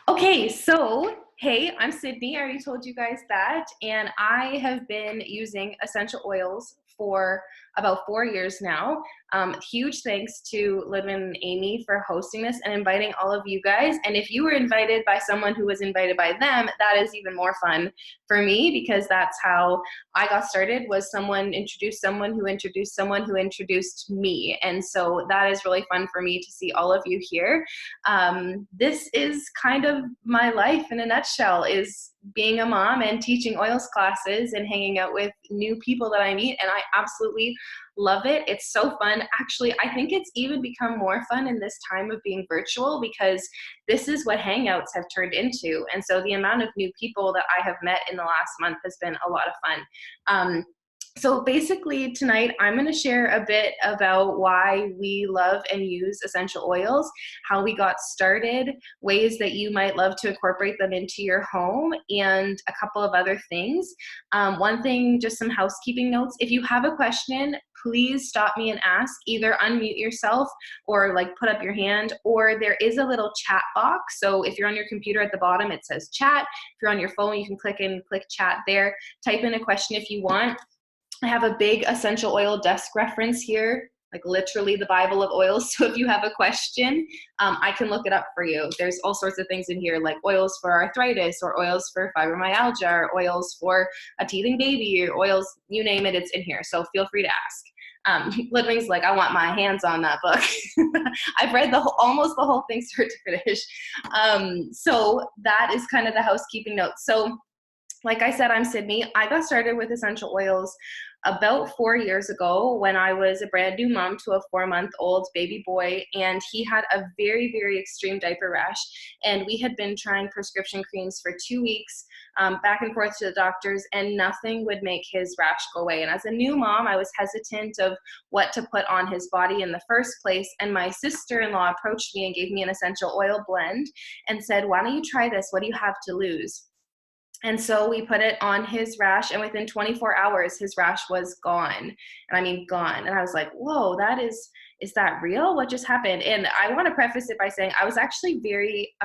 Okay, so hey, I'm Sydney. I already told you guys that. And I have been using essential oils for about 4 years now. Huge thanks to Ludwing and Amy for hosting this and inviting all of you guys. And if you were invited by someone who was invited by them, that is even more fun for me because that's how I got started, was someone introduced someone who introduced someone who introduced me. And so that is really fun for me to see all of you here. This is kind of my life in a nutshell, is being a mom and teaching oils classes and hanging out with new people that I meet, and I absolutely love it. It's so fun. Actually, I think it's even become more fun in this time of being virtual because this is what Hangouts have turned into. And so the amount of new people that I have met in the last month has been a lot of fun. So basically tonight I'm going to share a bit about why we love and use essential oils, how we got started, ways that you might love to incorporate them into your home, and a couple of other things. One thing, just some housekeeping notes. If you have a question, please stop me and ask. Either unmute yourself or like put up your hand, or there is a little chat box. So if you're on your computer at the bottom, it says chat. If you're on your phone, you can click chat there. Type in a question if you want. I have a big essential oil desk reference here, like literally the Bible of oils. So if you have a question, I can look it up for you. There's all sorts of things in here, like oils for arthritis, or oils for fibromyalgia, or oils for a teething baby, or oils, you name it, it's in here. So feel free to ask. Ludwing's like, I want my hands on that book. I've read almost the whole thing start to finish. So that is kind of the housekeeping notes. So like I said, I'm Sydney. I got started with essential oils about 4 years ago when I was a brand new mom to a 4-month-old baby boy, and he had a very, very extreme diaper rash. And we had been trying prescription creams for 2 weeks, back and forth to the doctors, and nothing would make his rash go away. And as a new mom, I was hesitant of what to put on his body in the first place. And my sister-in-law approached me and gave me an essential oil blend and said, why don't you try this? What do you have to lose? And so we put it on his rash, and within 24 hours, his rash was gone. And I mean, gone. And I was like, whoa, is that real? What just happened? And I want to preface it by saying I was actually very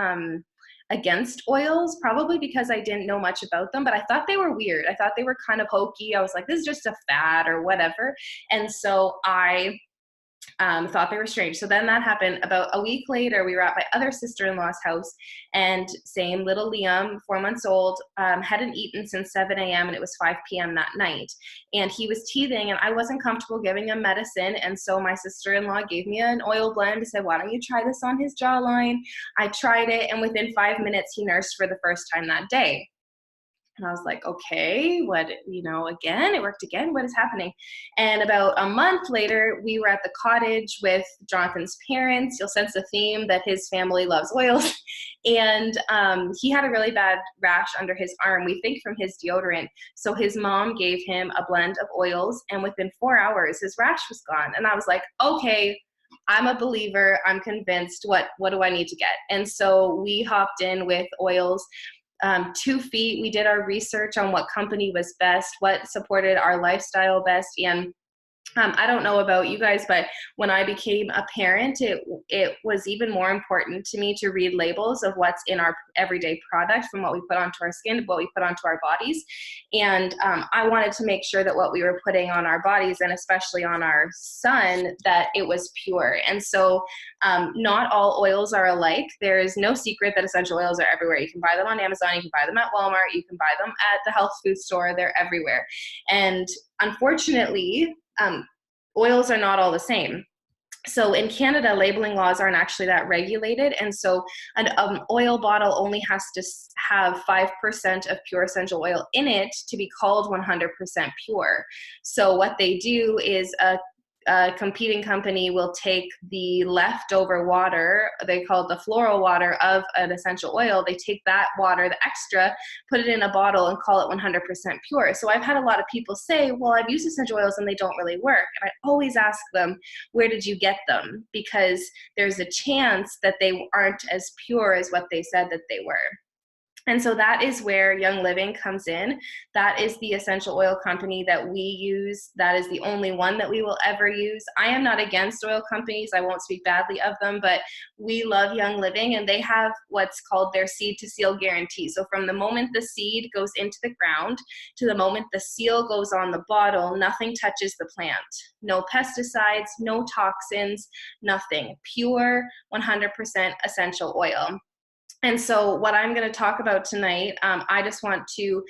against oils, probably because I didn't know much about them, but I thought they were weird. I thought they were kind of hokey. I was like, this is just a fad or whatever. And so I thought they were strange. So then that happened. About a week later, we were at my other sister-in-law's house, and same little Liam, 4 months old, hadn't eaten since 7 a.m. and it was 5 p.m. that night. And he was teething, and I wasn't comfortable giving him medicine. And so my sister-in-law gave me an oil blend and said, why don't you try this on his jawline? I tried it, and within 5 minutes, he nursed for the first time that day. And I was like, okay, again, it worked again. What is happening? And about a month later, we were at the cottage with Jonathan's parents. You'll sense the theme that his family loves oils. And he had a really bad rash under his arm, we think from his deodorant. So his mom gave him a blend of oils, and within 4 hours, his rash was gone. And I was like, okay, I'm a believer. I'm convinced. What do I need to get? And so we hopped in with oils. 2 feet. We did our research on what company was best, what supported our lifestyle best. And I don't know about you guys, but when I became a parent, it was even more important to me to read labels of what's in our everyday product, from what we put onto our skin to what we put onto our bodies. And I wanted to make sure that what we were putting on our bodies, and especially on our son, that it was pure. And so not all oils are alike. There is no secret that essential oils are everywhere. You can buy them on Amazon, you can buy them at Walmart, you can buy them at the health food store. They're everywhere. And unfortunately, oils are not all the same. So in Canada, labeling laws aren't actually that regulated. And so an oil bottle only has to have 5% of pure essential oil in it to be called 100% pure. So what they do is a competing company will take the leftover water, they call it the floral water of an essential oil. They take that water, the extra, put it in a bottle and call it 100% pure. So I've had a lot of people say, well, I've used essential oils and they don't really work. And I always ask them, where did you get them? Because there's a chance that they aren't as pure as what they said that they were. And so that is where Young Living comes in. That is the essential oil company that we use. That is the only one that we will ever use. I am not against oil companies. I won't speak badly of them, but we love Young Living, and they have what's called their seed to seal guarantee. So from the moment the seed goes into the ground to the moment the seal goes on the bottle, nothing touches the plant. No pesticides, no toxins, nothing. Pure 100% essential oil. And so what I'm going to talk about tonight, I just want to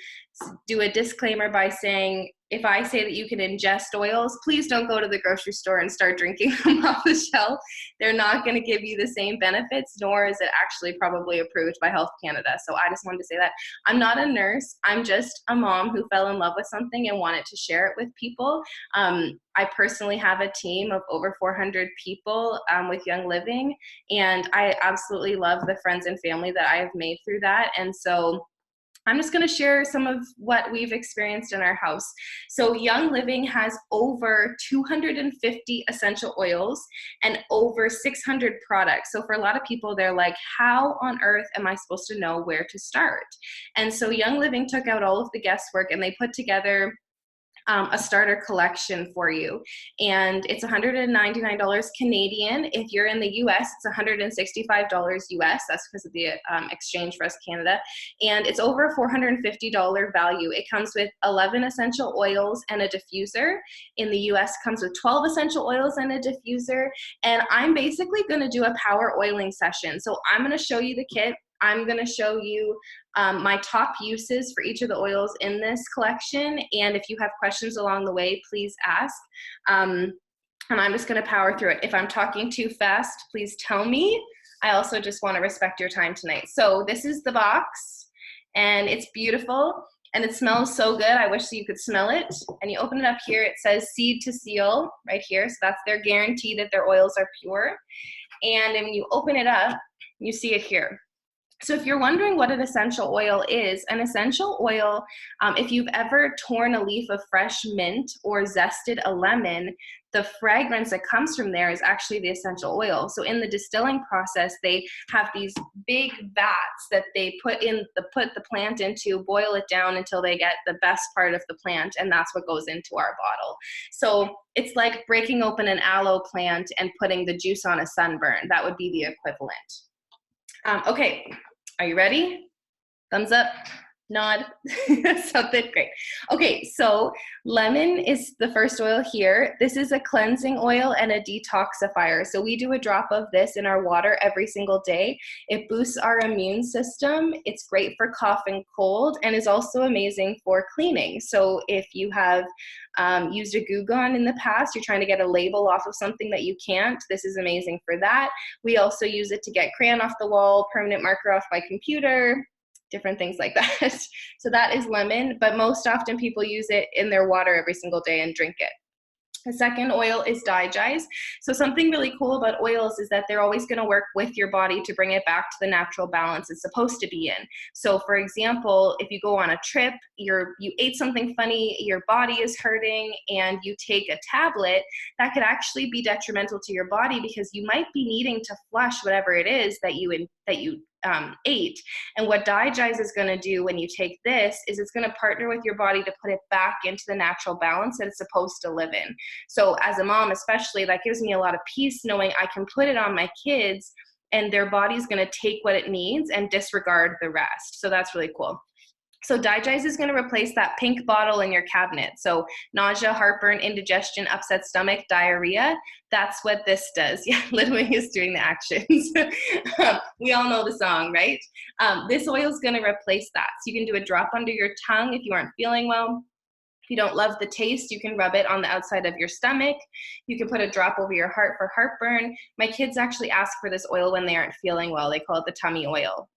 do a disclaimer by saying, if I say that you can ingest oils, please don't go to the grocery store and start drinking them off the shelf. They're not going to give you the same benefits, nor is it actually probably approved by Health Canada. So I just wanted to say that. I'm not a nurse. I'm just a mom who fell in love with something and wanted to share it with people. I personally have a team of over 400 people with Young Living, and I absolutely love the friends and family that I have made through that. And so I'm just going to share some of what we've experienced in our house. So Young Living has over 250 essential oils and over 600 products. So for a lot of people, they're like, how on earth am I supposed to know where to start? And so Young Living took out all of the guesswork, and they put together a starter collection for you. And it's $199 Canadian. If you're in the US, it's $165 US. That's because of the exchange for us Canada. And it's over a $450 value. It comes with 11 essential oils and a diffuser. In the US, comes with 12 essential oils and a diffuser. And I'm basically going to do a power oiling session. So I'm going to show you the kit. I'm going to show you my top uses for each of the oils in this collection. And if you have questions along the way, please ask. And I'm just going to power through it. If I'm talking too fast, please tell me. I also just want to respect your time tonight. So this is the box, and it's beautiful, and it smells so good. I wish that you could smell it. And you open it up here, it says seed to seal right here. So that's their guarantee that their oils are pure. And when you open it up, you see it here. So if you're wondering what an essential oil is, an essential oil, if you've ever torn a leaf of fresh mint or zested a lemon, the fragrance that comes from there is actually the essential oil. So in the distilling process, they have these big vats that they put the plant into, boil it down until they get the best part of the plant, and that's what goes into our bottle. So it's like breaking open an aloe plant and putting the juice on a sunburn. That would be the equivalent. Okay. Are you ready? Thumbs up, nod, something great. Okay, so lemon is the first oil here. This is a cleansing oil and a detoxifier. So we do a drop of this in our water every single day. It boosts our immune system. It's great for cough and cold, and is also amazing for cleaning. So if you have used a Goo Gone in the past, you're trying to get a label off of something that you can't, this is amazing for that. We also use it to get crayon off the wall, permanent marker off my computer, different things like that. So that is lemon, but most often people use it in their water every single day and drink it. The second oil is digize. So something really cool about oils is that they're always going to work with your body to bring it back to the natural balance it's supposed to be in. So for example, if you go on a trip, you ate something funny, your body is hurting, and you take a tablet, that could actually be detrimental to your body because you might be needing to flush whatever it is that you ate. And what digize is going to do when you take this is it's going to partner with your body to put it back into the natural balance that it's supposed to live in. So as a mom especially, that gives me a lot of peace knowing I can put it on my kids and their body's going to take what it needs and disregard the rest. So that's really cool. So digize is going to replace that pink bottle in your cabinet. So nausea, heartburn, indigestion, upset stomach, diarrhea, that's what this does. Yeah, Ludwing is doing the actions. We all know the song, right? This oil is going to replace that. So you can do a drop under your tongue if you aren't feeling well. If you don't love the taste, you can rub it on the outside of your stomach. You can put a drop over your heart for heartburn. My kids actually ask for this oil when they aren't feeling well. They call it the tummy oil.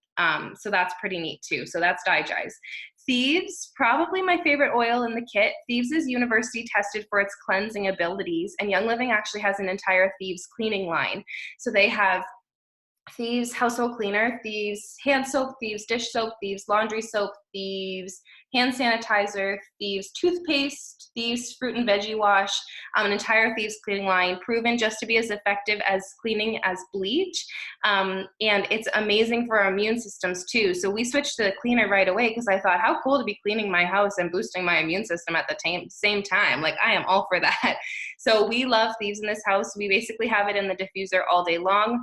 So that's pretty neat too. So that's digize. Thieves, probably my favorite oil in the kit. Thieves is university tested for its cleansing abilities, and Young Living actually has an entire Thieves cleaning line. So they have Thieves household cleaner, Thieves hand soap, Thieves dish soap, Thieves laundry soap, Thieves hand sanitizer, Thieves toothpaste, Thieves fruit and veggie wash, an entire Thieves cleaning line, proven just to be as effective as cleaning as bleach. And it's amazing for our immune systems too. So we switched to the cleaner right away because I thought, how cool to be cleaning my house and boosting my immune system at the same time. Like, I am all for that. So we love Thieves in this house. We basically have it in the diffuser all day long.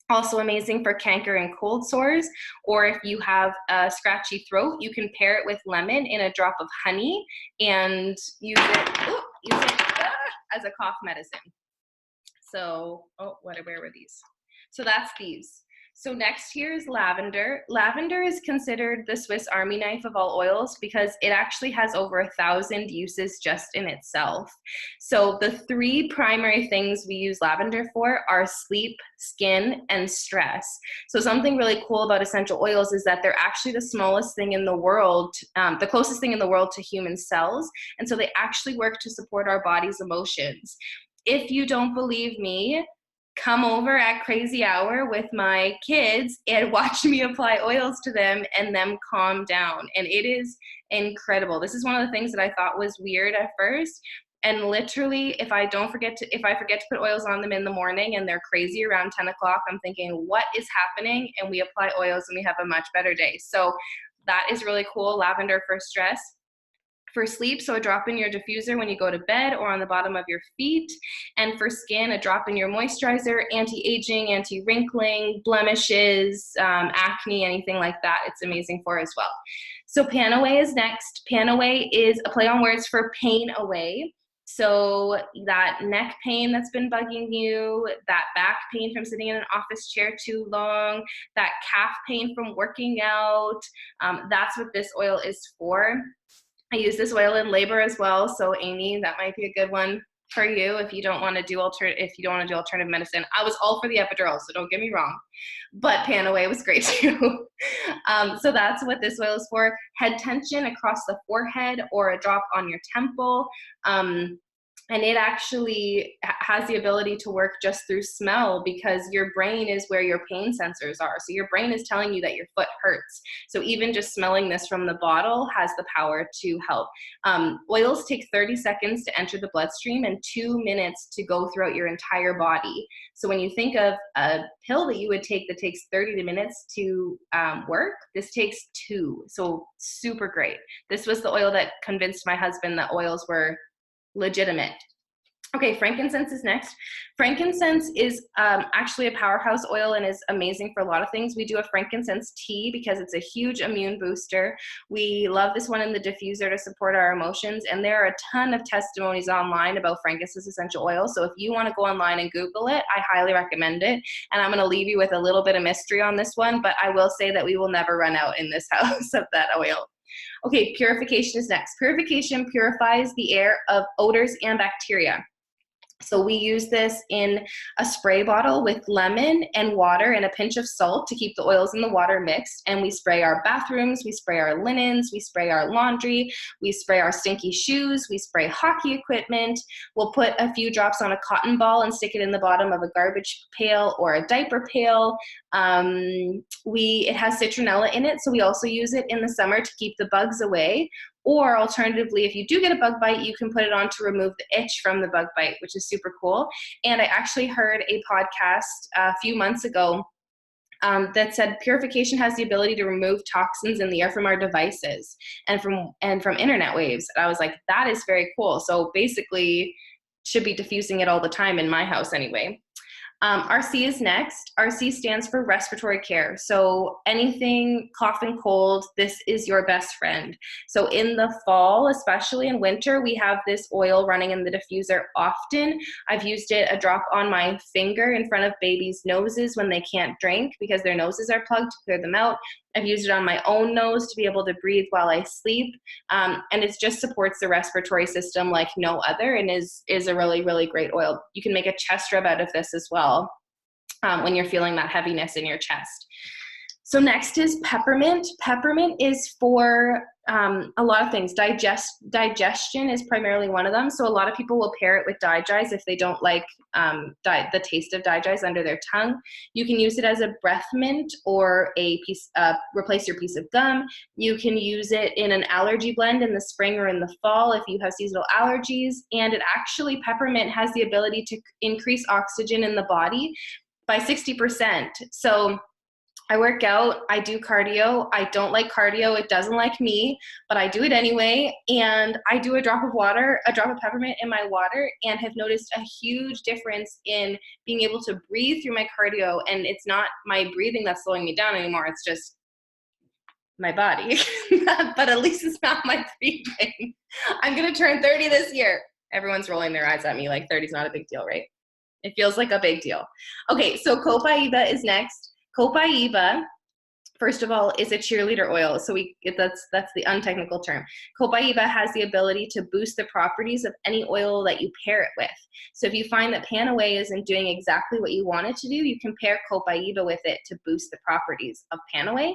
Also amazing for canker and cold sores, or if you have a scratchy throat, you can pair it with lemon in a drop of honey and use it as a cough medicine. So, where were these? So that's these. So next here is lavender. Lavender is considered the Swiss Army knife of all oils because it actually has over 1,000 uses just in itself. So the 3 primary things we use lavender for are sleep, skin, and stress. So something really cool about essential oils is that they're actually the smallest thing in the world, the closest thing in the world to human cells. And so they actually work to support our body's emotions. If you don't believe me, come over at crazy hour with my kids and watch me apply oils to them and them calm down. And it is incredible. This is one of the things that I thought was weird at first. And literally, if I forget to put oils on them in the morning and they're crazy around 10 o'clock, I'm thinking, what is happening? And we apply oils and we have a much better day. So that is really cool. Lavender for stress. For sleep, so a drop in your diffuser when you go to bed or on the bottom of your feet. And for skin, a drop in your moisturizer, anti-aging, anti-wrinkling, blemishes, acne, anything like that. It's amazing for as well. So Pan Away is next. Pan Away is a play on words for pain away. So that neck pain that's been bugging you, that back pain from sitting in an office chair too long, that calf pain from working out, that's what this oil is for. I use this oil in labor as well. So Amy, that might be a good one for you if you don't want to do alternative medicine. I was all for the epidural, so don't get me wrong, but Pan Away was great too. So that's what this oil is for. Head tension across the forehead or a drop on your temple. And it actually has the ability to work just through smell because your brain is where your pain sensors are. So your brain is telling you that your foot hurts. So even just smelling this from the bottle has the power to help. Oils take 30 seconds to enter the bloodstream and 2 minutes to go throughout your entire body. So when you think of a pill that you would take that takes 30 minutes to work, this takes 2. So super great. This was the oil that convinced my husband that oils were legitimate. Okay, frankincense is next. Frankincense is actually a powerhouse oil and is amazing for a lot of things. We do a frankincense tea because it's a huge immune booster. We love this one in the diffuser to support our emotions, and there are a ton of testimonies online about frankincense essential oil. So if you want to go online and Google it, I highly recommend it. And I'm going to leave you with a little bit of mystery on this one, but I will say that we will never run out in this house of that oil. Okay, purification is next. Purification purifies the air of odors and bacteria. So we use this in a spray bottle with lemon and water and a pinch of salt to keep the oils in the water mixed. And we spray our bathrooms, we spray our linens, we spray our laundry, we spray our stinky shoes, we spray hockey equipment. We'll put a few drops on a cotton ball and stick it in the bottom of a garbage pail or a diaper pail. It has citronella in it, so we also use it in the summer to keep the bugs away. Or alternatively, if you do get a bug bite, you can put it on to remove the itch from the bug bite, which is super cool. And I actually heard a podcast a few months ago that said purification has the ability to remove toxins in the air from our devices and from internet waves. And I was like, that is very cool. So basically, should be diffusing it all the time in my house anyway. RC is next. RC stands for respiratory care. So anything cough and cold, this is your best friend. So in the fall, especially in winter, we have this oil running in the diffuser often. I've used it a drop on my finger in front of babies' noses when they can't drink because their noses are plugged to clear them out. I've used it on my own nose to be able to breathe while I sleep. And it just supports the respiratory system like no other and is a really, really great oil. You can make a chest rub out of this as well when you're feeling that heaviness in your chest. So next is peppermint. Peppermint is for a lot of things. Digestion is primarily one of them. So a lot of people will pair it with DiGize if they don't like the taste of DiGize under their tongue. You can use it as a breath mint or a piece, replace your piece of gum. You can use it in an allergy blend in the spring or in the fall if you have seasonal allergies. And it actually, peppermint has the ability to increase oxygen in the body by 60%. So I work out, I do cardio. I don't like cardio, it doesn't like me, but I do it anyway. And I do a drop of peppermint in my water, and have noticed a huge difference in being able to breathe through my cardio. And it's not my breathing that's slowing me down anymore, it's just my body. But at least it's not my breathing. I'm gonna turn 30 this year. Everyone's rolling their eyes at me like 30 is not a big deal, right? It feels like a big deal. Okay, so copaiba is next. Copaiba, first of all, is a cheerleader oil. So that's the untechnical term. Copaiba has the ability to boost the properties of any oil that you pair it with. So if you find that Panaway isn't doing exactly what you want it to do, you can pair Copaiba with it to boost the properties of Panaway.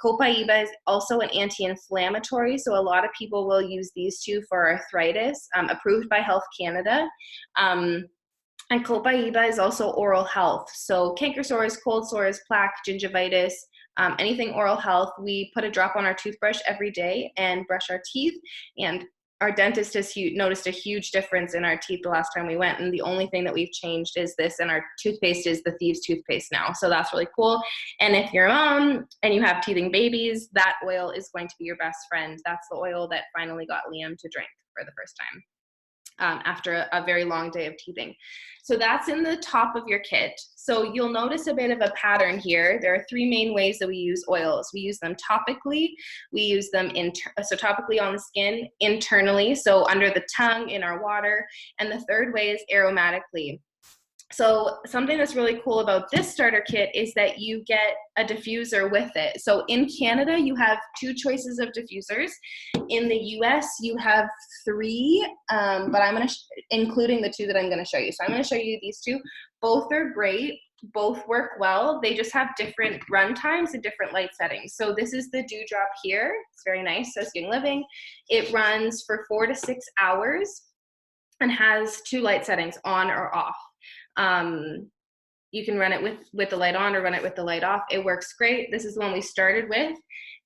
Copaiba is also an anti-inflammatory, so a lot of people will use these two for arthritis, approved by Health Canada. And copaiba is also oral health. So canker sores, cold sores, plaque, gingivitis, anything oral health. We put a drop on our toothbrush every day and brush our teeth. And our dentist has noticed a huge difference in our teeth the last time we went. And the only thing that we've changed is this, and our toothpaste is the Thieves toothpaste now. So that's really cool. And if you're a mom and you have teething babies, that oil is going to be your best friend. That's the oil that finally got Liam to drink for the first time. After a very long day of teething. So that's in the top of your kit. So you'll notice a bit of a pattern here. There are three main ways that we use oils. We use them topically, we use them topically on the skin, internally, so under the tongue, in our water, and the third way is aromatically. So something that's really cool about this starter kit is that you get a diffuser with it. So in Canada, you have two choices of diffusers. In the US, you have three, but I'm including the two that I'm gonna show you. So I'm gonna show you these two. Both are great, both work well. They just have different run times and different light settings. So this is the Dewdrop here. It's very nice, says Young Living. It runs for 4 to 6 hours and has two light settings, on or off. You can run it with the light on or run it with the light off. It works great. This is the one we started with.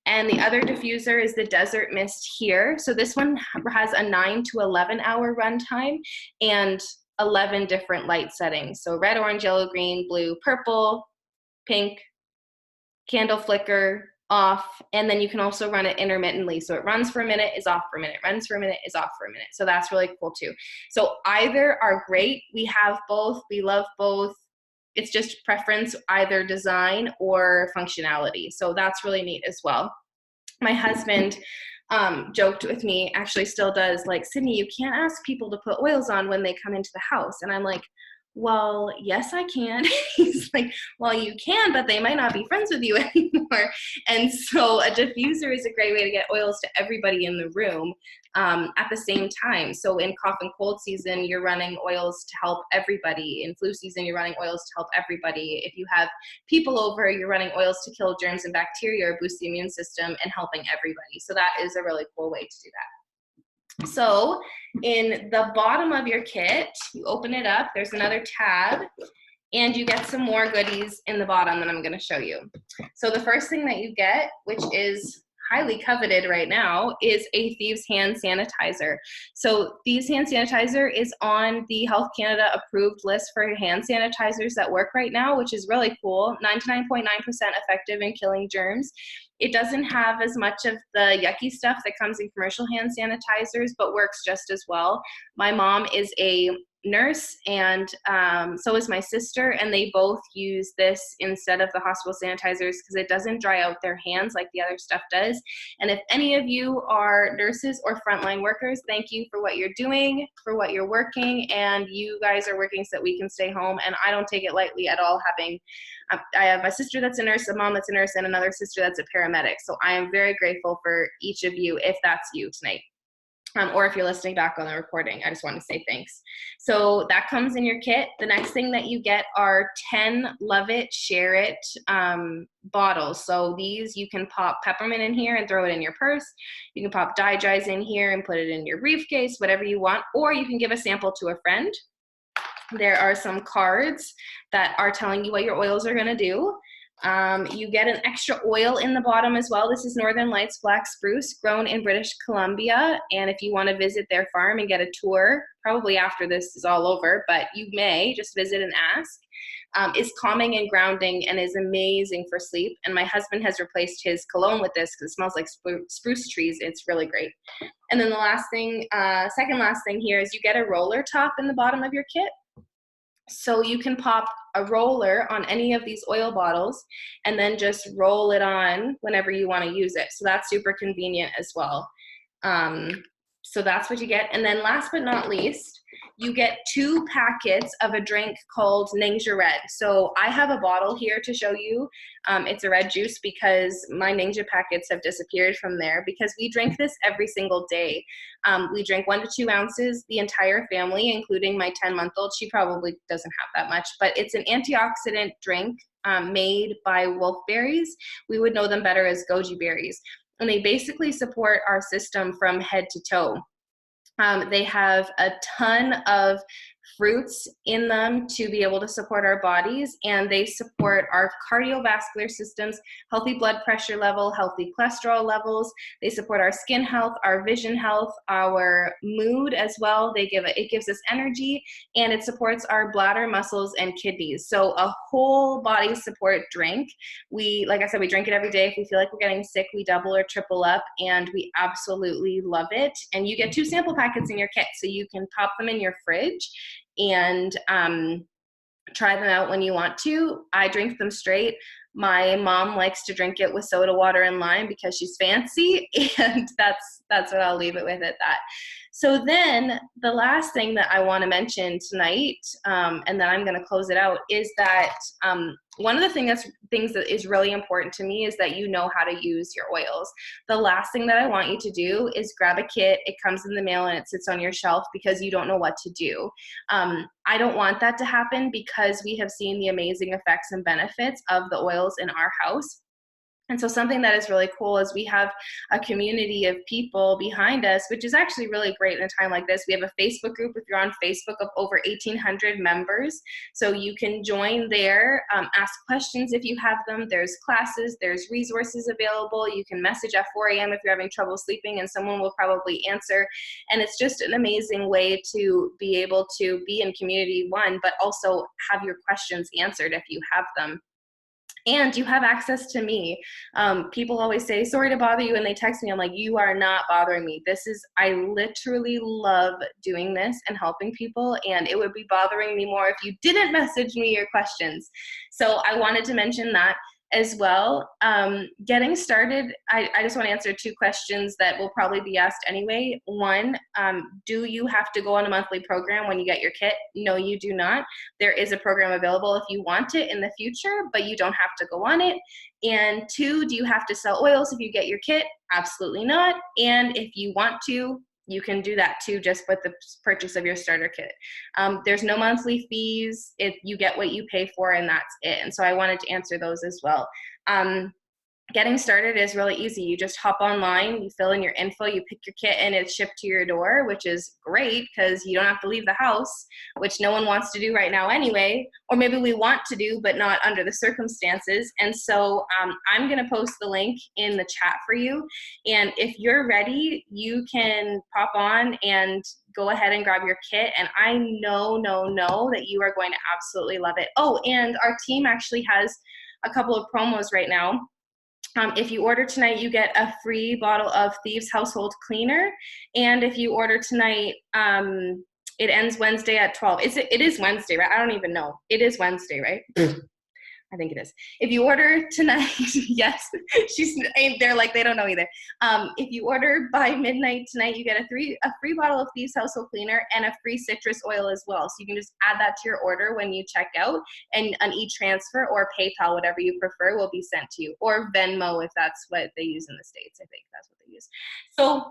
And the other diffuser is the Desert Mist here. So this one has a 9 to 11 hour run time and 11 different light settings. So red, orange, yellow, green, blue, purple, pink, candle flicker, off, and then you can also run it intermittently. So it runs for a minute, is off for a minute, runs for a minute, is off for a minute. So that's really cool too. So either are great. We have both, we love both. It's just preference, either design or functionality. So that's really neat as well. My husband joked with me, actually still does, like, Sydney, you can't ask people to put oils on when they come into the house. And I'm like, well, yes, I can. He's like, well, you can, but they might not be friends with you anymore. And so a diffuser is a great way to get oils to everybody in the room at the same time. So in cough and cold season, you're running oils to help everybody. In flu season, you're running oils to help everybody. If you have people over, you're running oils to kill germs and bacteria or boost the immune system and helping everybody. So that is a really cool way to do that. So in the bottom of your kit, you open it up, there's another tab, and you get some more goodies in the bottom that I'm going to show you. So the first thing that you get, which is highly coveted right now, is a Thieves hand sanitizer. So Thieves hand sanitizer is on the Health Canada approved list for hand sanitizers that work right now, which is really cool. 99.9% effective in killing germs. It doesn't have as much of the yucky stuff that comes in commercial hand sanitizers, but works just as well. My mom is a nurse, and so is my sister, and they both use this instead of the hospital sanitizers because it doesn't dry out their hands like the other stuff does. And if any of you are nurses or frontline workers, thank you for what you're doing, for what you're working, and you guys are working so that we can stay home, and I don't take it lightly at all having I have a sister that's a nurse, a mom that's a nurse, and another sister that's a paramedic. So I am very grateful for each of you if that's you tonight. or if you're listening back on the recording, I just want to say thanks. So that comes in your kit. The next thing that you get are 10 Love It, Share It bottles. So these, you can pop peppermint in here and throw it in your purse. You can pop Dry-Dries in here and put it in your briefcase, whatever you want, or you can give a sample to a friend. There are some cards that are telling you what your oils are going to do. You get an extra oil in the bottom as well. This is Northern Lights Black Spruce, grown in British Columbia. And if you want to visit their farm and get a tour, probably after this is all over, but you may just visit and ask. Is calming and grounding and is amazing for sleep. And my husband has replaced his cologne with this because it smells like spruce trees. It's really great. And then the last thing, second last thing here is you get a roller top in the bottom of your kit. So you can pop a roller on any of these oil bottles and then just roll it on whenever you want to use it. So that's super convenient as well. So that's what you get. And then last but not least, you get 2 packets of a drink called Ningxia Red. So I have a bottle here to show you. It's a red juice because my Ningxia packets have disappeared from there because we drink this every single day. We drink 1 to 2 ounces, the entire family, including my 10-month-old. She probably doesn't have that much, but it's an antioxidant drink made by wolfberries. We would know them better as goji berries. And they basically support our system from head to toe. They have a ton of fruits in them to be able to support our bodies, and they support our cardiovascular systems, healthy blood pressure level, healthy cholesterol levels. They support our skin health, our vision health, our mood as well. It gives us energy, and it supports our bladder, muscles, and kidneys. So a whole body support drink. Like I said, we drink it every day. If we feel like we're getting sick, we double or triple up, and we absolutely love it. And you get 2 sample packets in your kit, so you can pop them in your fridge and try them out when you want to. I drink them straight. My mom likes to drink it with soda water and lime because she's fancy, and that's what I'll leave it with at that. So then the last thing that I want to mention tonight, and then I'm going to close it out, is that one of the things that is really important to me is that you know how to use your oils. The last thing that I want you to do is grab a kit, it comes in the mail, and it sits on your shelf because you don't know what to do. I don't want that to happen because we have seen the amazing effects and benefits of the oils in our house. And so something that is really cool is we have a community of people behind us, which is actually really great in a time like this. We have a Facebook group, if you're on Facebook, of over 1,800 members. So you can join there, ask questions if you have them. There's classes, there's resources available. You can message at 4 a.m. if you're having trouble sleeping, and someone will probably answer. And it's just an amazing way to be able to be in community, one, but also have your questions answered if you have them. And you have access to me. People always say, sorry to bother you, and they text me. I'm like, you are not bothering me. I literally love doing this and helping people, and it would be bothering me more if you didn't message me your questions. So I wanted to mention that as well. Getting started, I just want to answer 2 questions that will probably be asked anyway. One, do you have to go on a monthly program when you get your kit? No, you do not. There is a program available if you want it in the future, but you don't have to go on it. And 2, do you have to sell oils if you get your kit? Absolutely not. And if you want to, you can do that too, just with the purchase of your starter kit. There's no monthly fees. You get what you pay for, and that's it. And so I wanted to answer those as well. Getting started is really easy. You just hop online, you fill in your info, you pick your kit, and it's shipped to your door, which is great because you don't have to leave the house, which no one wants to do right now anyway, or maybe we want to do, but not under the circumstances. And so I'm going to post the link in the chat for you. And if you're ready, you can pop on and go ahead and grab your kit. And I know that you are going to absolutely love it. Oh, and our team actually has a couple of promos right now. If you order tonight, you get a free bottle of Thieves Household Cleaner. And if you order tonight, it ends Wednesday at 12. It is Wednesday, right? I don't even know. It is Wednesday, right? I think it is. If you order tonight, yes, they're like, they don't know either. If you order by midnight tonight, you get a free bottle of Thieves Household Cleaner and a free citrus oil as well. So you can just add that to your order when you check out, and an e-transfer or PayPal, whatever you prefer, will be sent to you, or Venmo if that's what they use in the States. I think that's what they use. So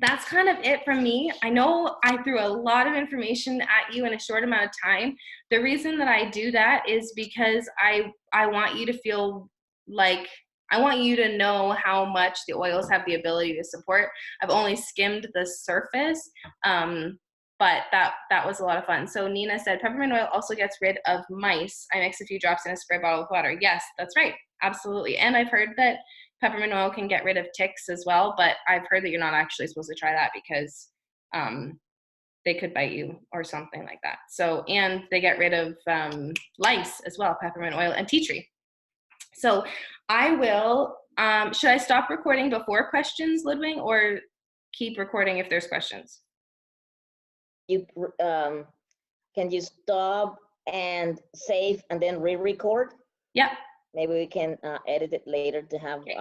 that's kind of it from me. I know I threw a lot of information at you in a short amount of time. The reason that I do that is because I want you to feel like, I want you to know how much the oils have the ability to support. I've only skimmed the surface, but that was a lot of fun. So Nina said peppermint oil also gets rid of mice. I mix a few drops in a spray bottle of water. Yes, that's right. Absolutely. And I've heard that peppermint oil can get rid of ticks as well, but I've heard that you're not actually supposed to try that because they could bite you or something like that. So, and they get rid of lice as well, peppermint oil and tea tree. So I will, should I stop recording before questions, Ludwing, or keep recording if there's questions? You can you stop and save and then re-record? Yeah. Maybe we can edit it later to have Okay.